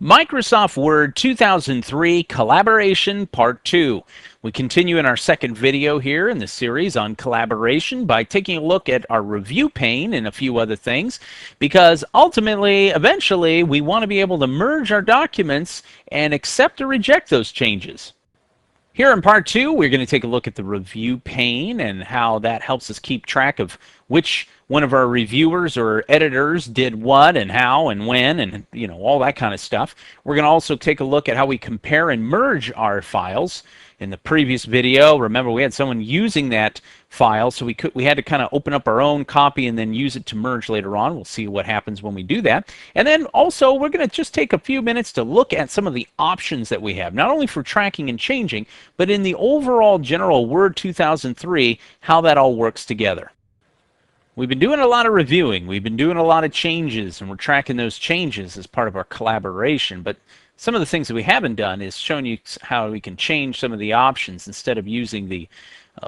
Microsoft Word 2003 Collaboration Part 2. We continue in our second video here in the series on collaboration by taking a look at our review pane and a few other things, because ultimately, eventually, we want to be able to merge our documents and accept or reject those changes. Here in part 2, we're going to take a look at the review pane and how that helps us keep track of which one of our reviewers or editors did what and how and when and all that kind of stuff. We're going to also take a look at how we compare and merge our files. In the previous video, remember we had someone using that file, so we had to kind of open up our own copy and then use it to merge later on. We'll see what happens when we do that. And then also we're going to just take a few minutes to look at some of the options that we have, not only for tracking and changing, but in the overall general Word 2003, how that all works together. We've been doing a lot of reviewing, we've been doing a lot of changes, and we're tracking those changes as part of our collaboration. But some of the things that we haven't done is showing you how we can change some of the options instead of using the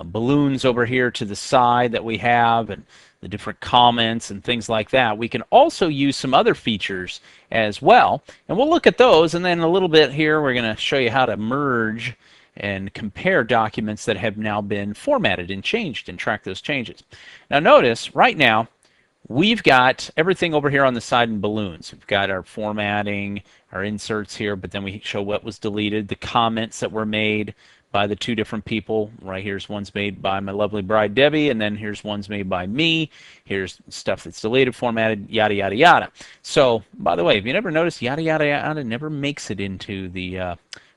balloons over here to the side that we have and the different comments and things like that. We can also use some other features as well, and we'll look at those. And then a little bit here we're going to show you how to merge and compare documents that have now been formatted and changed and track those changes. Now notice right now we've got everything over here on the side in balloons. We've got our formatting, our inserts here, but then we show what was deleted, the comments that were made by the two different people. Right here's one's made by my lovely bride Debbie, and then here's one's made by me. Here's stuff that's deleted, formatted, yada yada yada. So by the way, if you never noticed, yada yada yada never makes it into the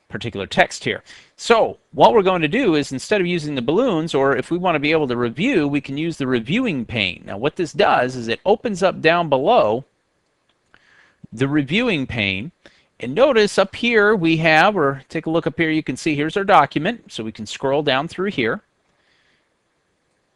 particular text here. So what we're going to do is, instead of using the balloons, or if we want to be able to review, we can use the reviewing pane. Now what this does is it opens up down below the reviewing pane, and notice up here we have, or take a look up here, you can see here's our document, so we can scroll down through here.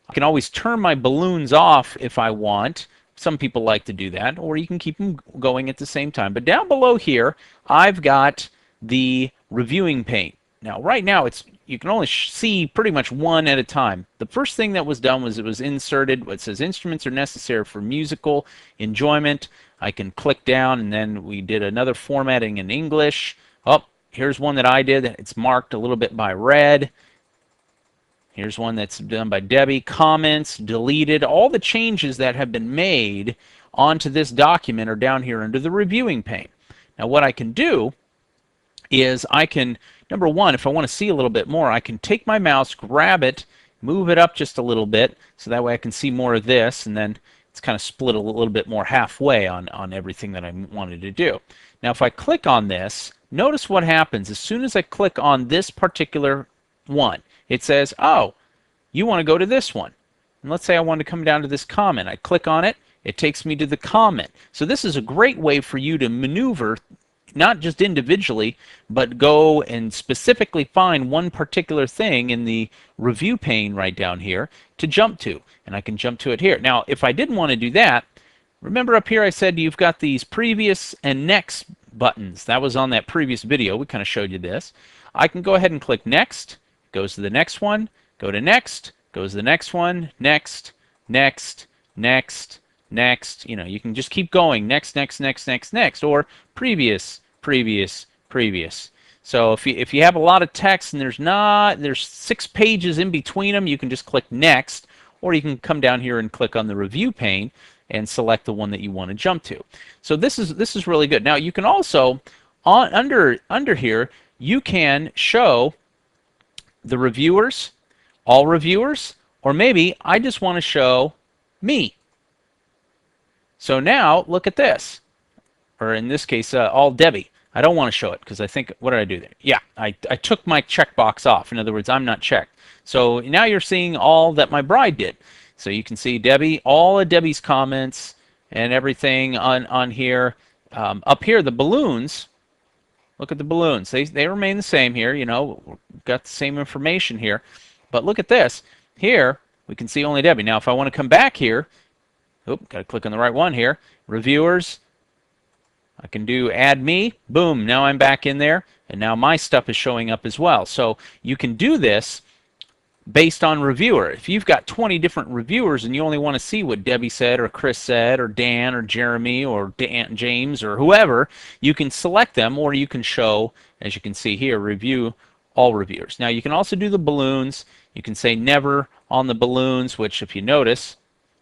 I can always turn my balloons off if I want. Some people like to do that, or you can keep them going at the same time. But down below here I've got the reviewing pane. Now right now you can only see pretty much one at a time. The first thing that was done was it was inserted what says instruments are necessary for musical enjoyment. I can click down, and then we did another formatting in English. Oh, here's one that I did. It's marked a little bit by red. Here's one that's done by Debbie. Comments, deleted. All the changes that have been made onto this document are down here under the reviewing pane. Now what I can do is I can, number one, if I want to see a little bit more, I can take my mouse, grab it, move it up just a little bit, so that way I can see more of this, and then it's kind of split a little bit more halfway on everything that I wanted to do. Now if I click on this, notice what happens. As soon as I click on this particular one, it says, oh, you want to go to this one. And let's say I want to come down to this comment. I click on it, it takes me to the comment. So this is a great way for you to maneuver, not just individually, but go and specifically find one particular thing in the review pane right down here to jump to. And I can jump to it here. Now, if I didn't want to do that, remember up here I said you've got these previous and next buttons. That was on that previous video. We kind of showed you this. I can go ahead and click next, goes to the next one, go to next, goes to the next one, next, next, next, next. You can just keep going, next, next, next, next, next, or previous, previous, previous. So if you have a lot of text and there's 6 pages in between them, you can just click next, or you can come down here and click on the review pane and select the one that you want to jump to. So this is really good. Now you can also under here you can show the reviewers, all reviewers, or maybe I just want to show me. So now look at this, or in this case all Debbie. I don't want to show it because I think, what did I do there? Yeah, I took my checkbox off. In other words, I'm not checked. So now you're seeing all that my bride did. So you can see Debbie, all of Debbie's comments and everything on here. Up here, the balloons, look at the balloons. They remain the same here. We've got the same information here. But look at this. Here, we can see only Debbie. Now, if I want to come back here, got to click on the right one here. Reviewers. I can do add me, boom, now I'm back in there, and now my stuff is showing up as well. So you can do this based on reviewer. If you've got 20 different reviewers and you only want to see what Debbie said or Chris said or Dan or Jeremy or Dan, James or whoever, you can select them, or you can show, as you can see here, review all reviewers. Now you can also do the balloons. You can say never on the balloons, which if you notice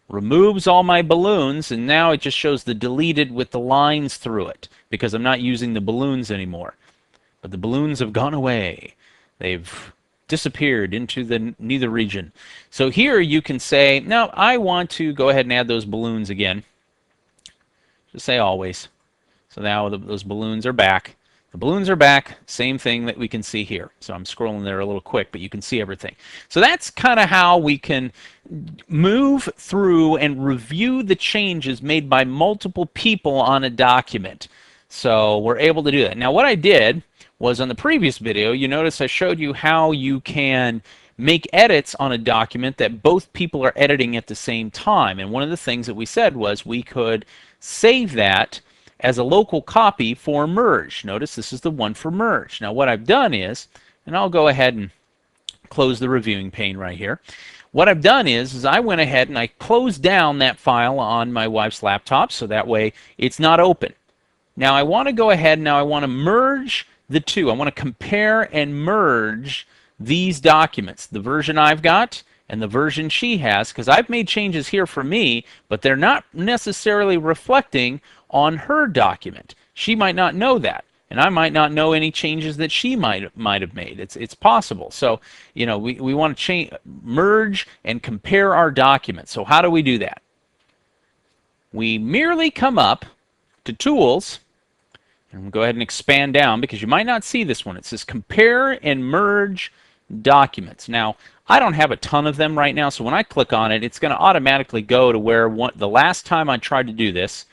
removes all my balloons, and now it just shows the deleted with the lines through it because I'm not using the balloons anymore. But the balloons have gone away. They've disappeared into the neither region. So here you can say, now I want to go ahead and add those balloons again. Just say always. So now those balloons are back. The balloons are back, same thing that we can see here. So I'm scrolling there a little quick, but you can see everything. So that's kind of how we can move through and review the changes made by multiple people on a document. So we're able to do that. Now what I did was on the previous video, you notice I showed you how you can make edits on a document that both people are editing at the same time. And one of the things that we said was we could save that as a local copy for merge. Notice this is the one for merge. Now what I've done is, and I'll go ahead and close the reviewing pane right here. What I've done is I went ahead and I closed down that file on my wife's laptop so that way it's not open. Now I want to go ahead and now I want to merge the two. I want to compare and merge these documents, the version I've got and the version she has, because I've made changes here for me, but they're not necessarily reflecting on her document. She might not know that, and I might not know any changes that she might have made. It's possible. So, you know, we want to merge and compare our documents. So how do we do that? We merely come up to Tools, and we'll go ahead and expand down because you might not see this one. It says Compare and Merge Documents. Now, I don't have a ton of them right now, so when I click on it, it's going to automatically go to where the last time I tried to do this,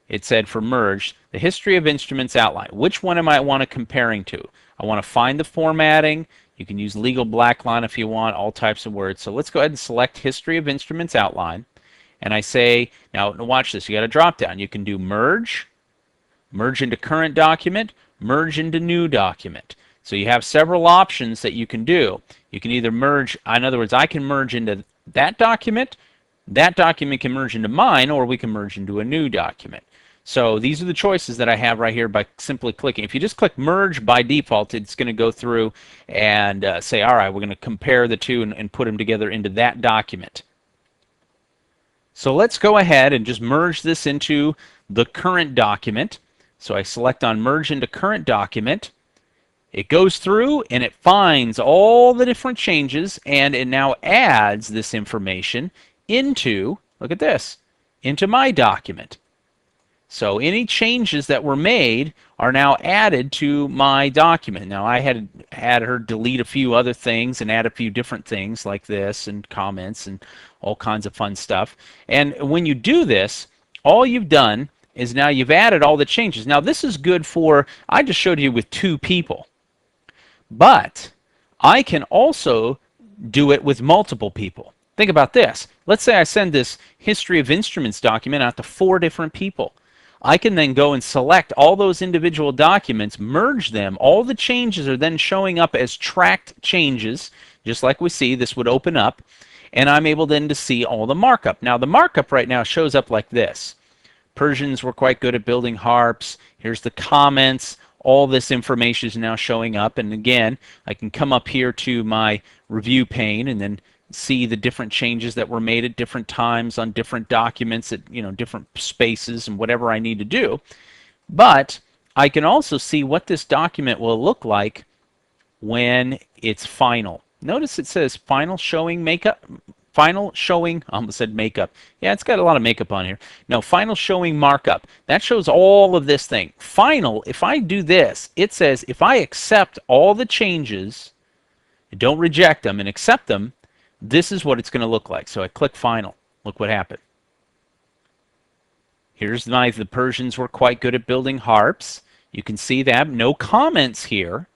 it said for merge, the history of instruments outline. Which one am I want to comparing to? I want to find the formatting. You can use legal blackline if you want, all types of words. So let's go ahead and select history of instruments outline. And I say, now watch this, you got a drop down. You can do merge, merge into current document, merge into new document. So you have several options that you can do. You can either merge, in other words, I can merge into that document can merge into mine, or we can merge into a new document. So these are the choices that I have right here by simply clicking. If you just click merge by default, it's going to go through and say, all right, we're going to compare the two and put them together into that document. So let's go ahead and just merge this into the current document. So I select on merge into current document. It goes through and it finds all the different changes, and it now adds this information into, look at this, into my document. So any changes that were made are now added to my document. Now I had her delete a few other things and add a few different things like this and comments and all kinds of fun stuff. And when you do this, all you've done is now you've added all the changes. Now this is good for, I just showed you with 2 people. But I can also do it with multiple people. Think about this. Let's say I send this history of instruments document out to 4 different people. I can then go and select all those individual documents, merge them. All the changes are then showing up as tracked changes, just like we see. This would open up, and I'm able then to see all the markup. Now the markup right now shows up like this. Persians were quite good at building harps. Here's the comments. All this information is now showing up, and again, I can come up here to my review pane and then see the different changes that were made at different times on different documents at different spaces and whatever I need to do. But I can also see what this document will look like when it's final. Notice it says final showing makeup. Final showing, I almost said makeup. Yeah, it's got a lot of makeup on here. No, final showing markup. That shows all of this thing. Final, if I do this, it says if I accept all the changes, don't reject them and accept them, this is what it's going to look like. So I click final. Look what happened. Here's the Persians were quite good at building harps. You can see that. No comments here.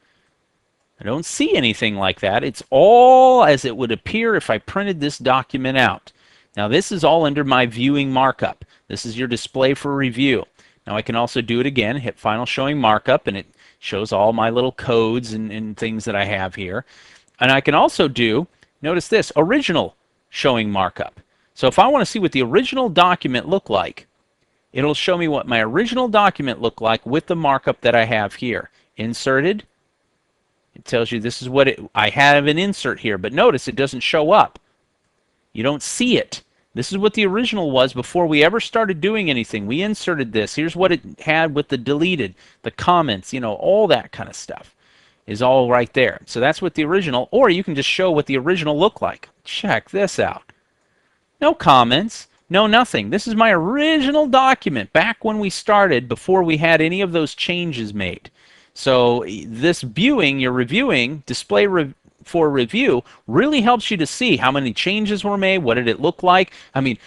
I don't see anything like that. It's all as it would appear if I printed this document out. Now this is all under my viewing markup. This is your display for review. Now I can also do it again, hit final showing markup, and it shows all my little codes and things that I have here. And I can also do Notice this, original showing markup. So if I want to see what the original document looked like, it'll show me what my original document looked like with the markup that I have here. Inserted. It tells you this is what I have an insert here, but notice it doesn't show up. You don't see it. This is what the original was before we ever started doing anything. We inserted this. Here's what it had with the deleted, the comments, you know, all that kind of stuff is all right there. So that's what the original, or you can just show what the original looked like. Check this out. No comments, no nothing. This is my original document back when we started, before we had any of those changes made. So this viewing, you're reviewing, display for review, really helps you to see how many changes were made, what did it look like. I mean,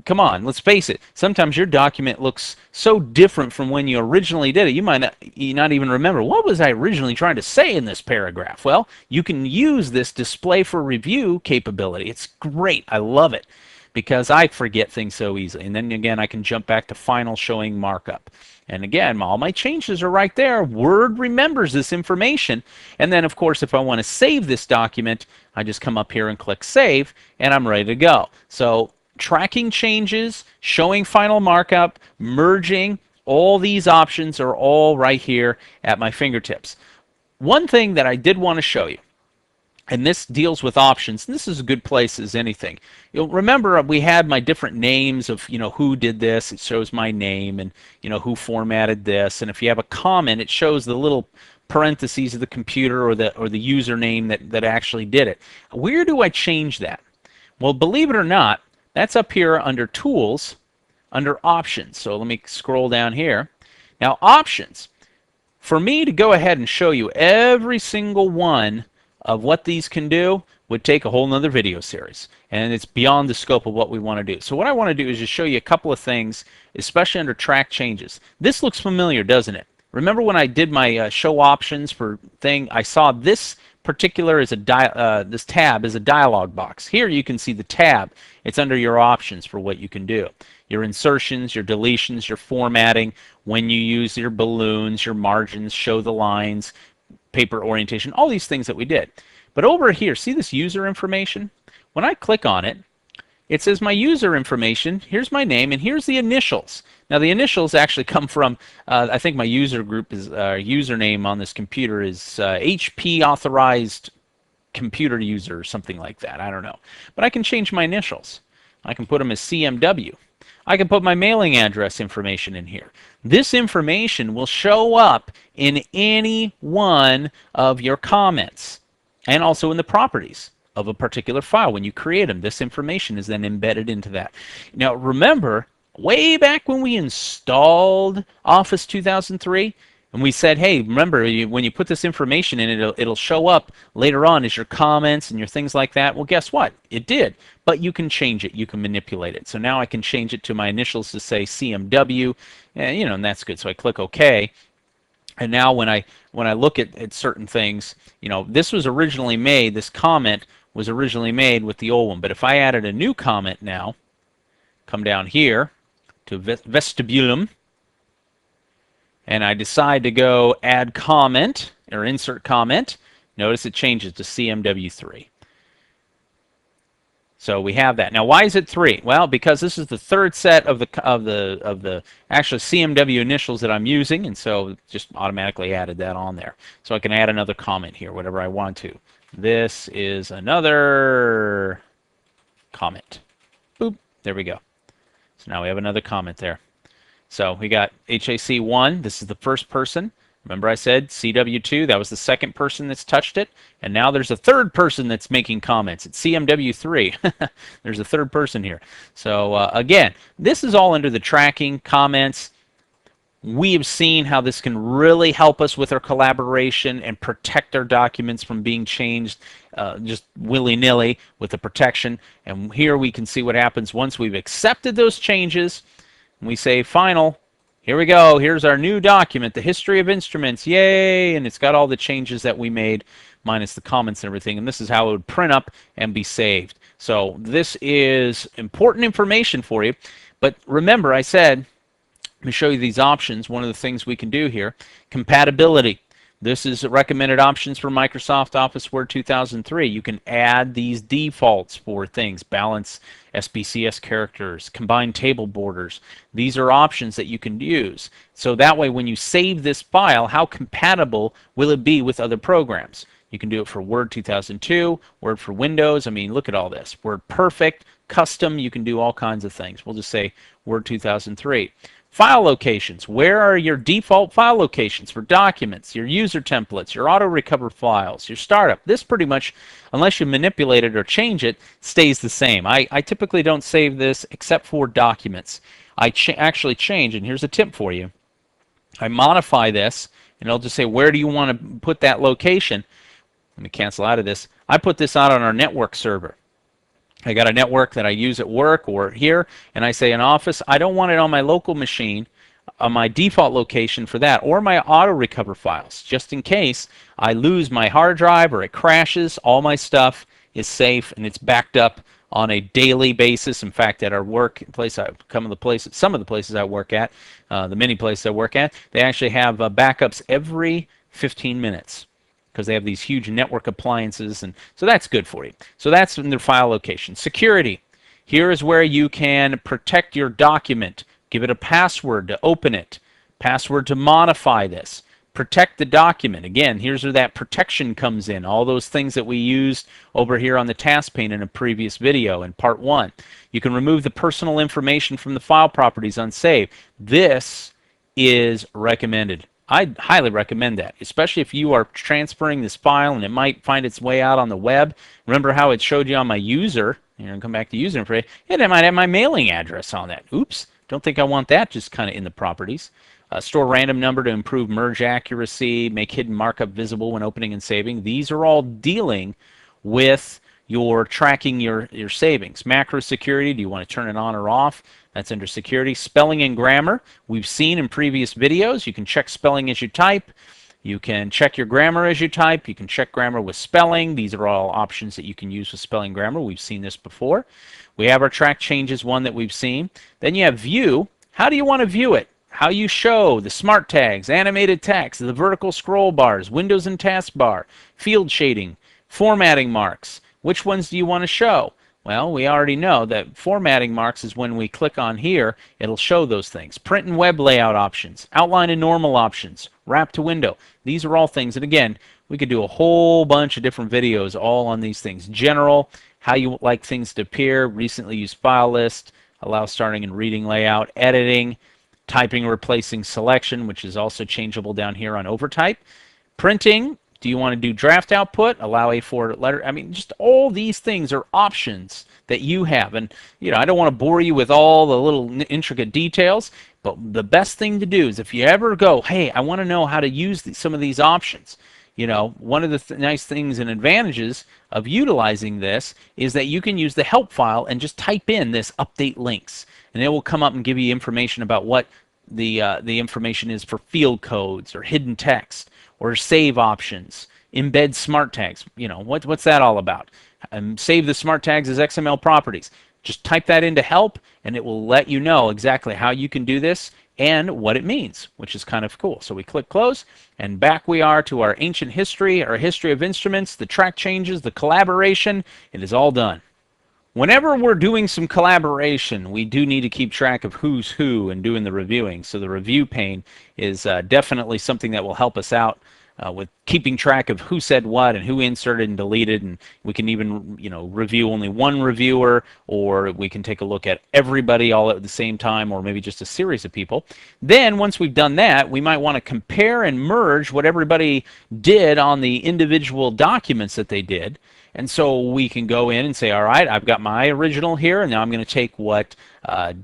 come on, let's face it. Sometimes your document looks so different from when you originally did it. You might not even remember, what was I originally trying to say in this paragraph? Well, you can use this display for review capability. It's great. I love it, because I forget things so easily. And then again, I can jump back to final showing markup. And again, all my changes are right there. Word remembers this information. And then, of course, if I want to save this document, I just come up here and click Save, and I'm ready to go. So tracking changes, showing final markup, merging, all these options are all right here at my fingertips. One thing that I did want to show you, and this deals with options, and this is a good place as anything. You'll remember we had my different names of, you know, who did this. It shows my name, and, you know, who formatted this. And if you have a comment, it shows the little parentheses of the computer or the username that actually did it. Where do I change that? Well, believe it or not, that's up here under Tools, under Options. So let me scroll down here. Now, Options. For me to go ahead and show you every single one of what these can do would take a whole nother video series, and it's beyond the scope of what we want to do. So what I want to do is just show you a couple of things, especially under track changes. This looks familiar, doesn't it? Remember when I did my show options for thing, I saw this particular as this tab is a dialog box. Here you can see the tab. It's under your options for what you can do. Your insertions, your deletions, your formatting, when you use your balloons, your margins, show the lines, paper orientation, all these things that we did. But over here, see this user information? When I click on it, it says my user information, here's my name, and here's the initials. Now the initials actually come from, I think my user group is, username on this computer is HP authorized computer user or something like that, I don't know. But I can change my initials. I can put them as CMW. I can put my mailing address information in here. This information will show up in any one of your comments and also in the properties of a particular file. When you create them, this information is then embedded into that. Now remember, way back when we installed Office 2003, and we said, hey, remember, when you put this information in, it'll show up later on as your comments and your things like that. Well, guess what? It did. But you can change it. You can manipulate it. So now I can change it to my initials to say CMW, and, you know, and that's good. So I click OK. And now when I look at certain things, you know, this was originally made, this comment was originally made with the old one. But if I added a new comment now, come down here to Vestibulum, and I decide to go add comment or insert comment, notice it changes to CMW3. So we have that. Now why is it 3? Well, because this is the third set of the actual CMW initials that I'm using, and so just automatically added that on there. So I can add another comment here, whatever I want to. This is another comment. Boop. There we go. So now we have another comment there. So we got HAC1, this is the first person. Remember I said CW2, that was the second person that's touched it. And now there's a third person that's making comments. It's CMW3. There's a third person here. So again, this is all under the tracking, comments. We have seen how this can really help us with our collaboration and protect our documents from being changed just willy-nilly with the protection. And here we can see what happens once we've accepted those changes. We say final. Here we go. Here's our new document, the history of instruments. Yay! And it's got all the changes that we made, minus the comments and everything. And this is how it would print up and be saved. So this is important information for you. But remember, I said, let me show you these options. One of the things we can do here, compatibility. This is recommended options for Microsoft Office Word 2003. You can add these defaults for things, balance SPCS characters, combine table borders. These are options that you can use. So that way when you save this file, how compatible will it be with other programs? You can do it for Word 2002, Word for Windows. I mean, look at all this. WordPerfect, custom, you can do all kinds of things. We'll just say Word 2003. File locations. Where are your default file locations for documents, your user templates, your auto recover files, your startup? This pretty much, unless you manipulate it or change it, stays the same. I typically don't save this except for documents. I actually change, and here's a tip for you. I modify this, and it'll just say, where do you want to put that location? Let me cancel out of this. I put this out on our network server. I got a network that I use at work or here, and I say in Office, I don't want it on my local machine, on my default location for that, or my auto recover files. Just in case I lose my hard drive or it crashes, all my stuff is safe and it's backed up on a daily basis. In fact, at our workplace, some of the places I work at, the many places I work at, they actually have backups every 15 minutes. Because they have these huge network appliances, and so that's good for you. So that's in their file location. Security. Here is where you can protect your document. Give it a password to open it. Password to modify this. Protect the document. Again, here's where that protection comes in. All those things that we used over here on the task pane in a previous video in part 1. You can remove the personal information from the file properties unsaved. This is recommended. I highly recommend that, especially if you are transferring this file and it might find its way out on the web. Remember how it showed you on my user, come back to user information, and it might have my mailing address on that. Oops, don't think I want that just kind of in the properties. Store random number to improve merge accuracy, make hidden markup visible when opening and saving. These are all dealing with your tracking your savings. Macro security, do you want to turn it on or off? That's under security. Spelling and grammar, we've seen in previous videos. You can check spelling as you type. You can check your grammar as you type. You can check grammar with spelling. These are all options that you can use with spelling grammar. We've seen this before. We have our track changes one that we've seen. Then you have view. How do you want to view it? How you show the smart tags, animated text, the vertical scroll bars, windows and taskbar, field shading, formatting marks. Which ones do you want to show? Well, we already know that formatting marks is when we click on here, it'll show those things. Print and web layout options, outline and normal options, wrap to window. These are all things, and again, we could do a whole bunch of different videos all on these things. General, how you like things to appear, recently used file list, allow starting and reading layout, editing, typing replacing selection, which is also changeable down here on overtype. Printing, do you want to do draft output, allow A4 letter? I mean, just all these things are options that you have. And, I don't want to bore you with all the little intricate details, but the best thing to do is if you ever go, hey, I want to know how to use some of these options. One of the nice things and advantages of utilizing this is that you can use the help file and just type in this update links, and it will come up and give you information about what the information is for field codes or hidden text or save options, embed smart tags. What's that all about? Save the smart tags as XML properties. Just type that into help, and it will let you know exactly how you can do this and what it means, which is kind of cool. So we click close, and back we are to our ancient history, our history of instruments, the track changes, the collaboration. It is all done. Whenever we're doing some collaboration, we do need to keep track of who's who and doing the reviewing. So the review pane is definitely something that will help us out with keeping track of who said what and who inserted and deleted, and we can even review only one reviewer, or we can take a look at everybody all at the same time, or maybe just a series of people. Then once we've done that, we might want to compare and merge what everybody did on the individual documents that they did. And so we can go in and say, all right, I've got my original here, and now I'm going to take what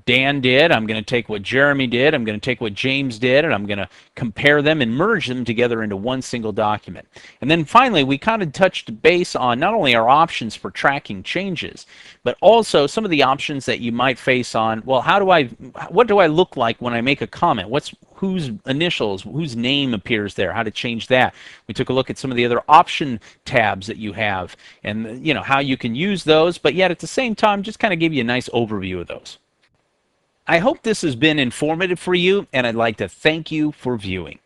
Dan did, I'm going to take what Jeremy did, I'm going to take what James did, and I'm going to compare them and merge them together into one single document. And then finally, we kind of touched base on not only our options for tracking changes, but also some of the options that you might face on, well, what do I look like when I make a comment? Whose initials, whose name appears there, how to change that. We took a look at some of the other option tabs that you have, and how you can use those, but yet at the same time just kind of give you a nice overview of those. I hope this has been informative for you, and I'd like to thank you for viewing.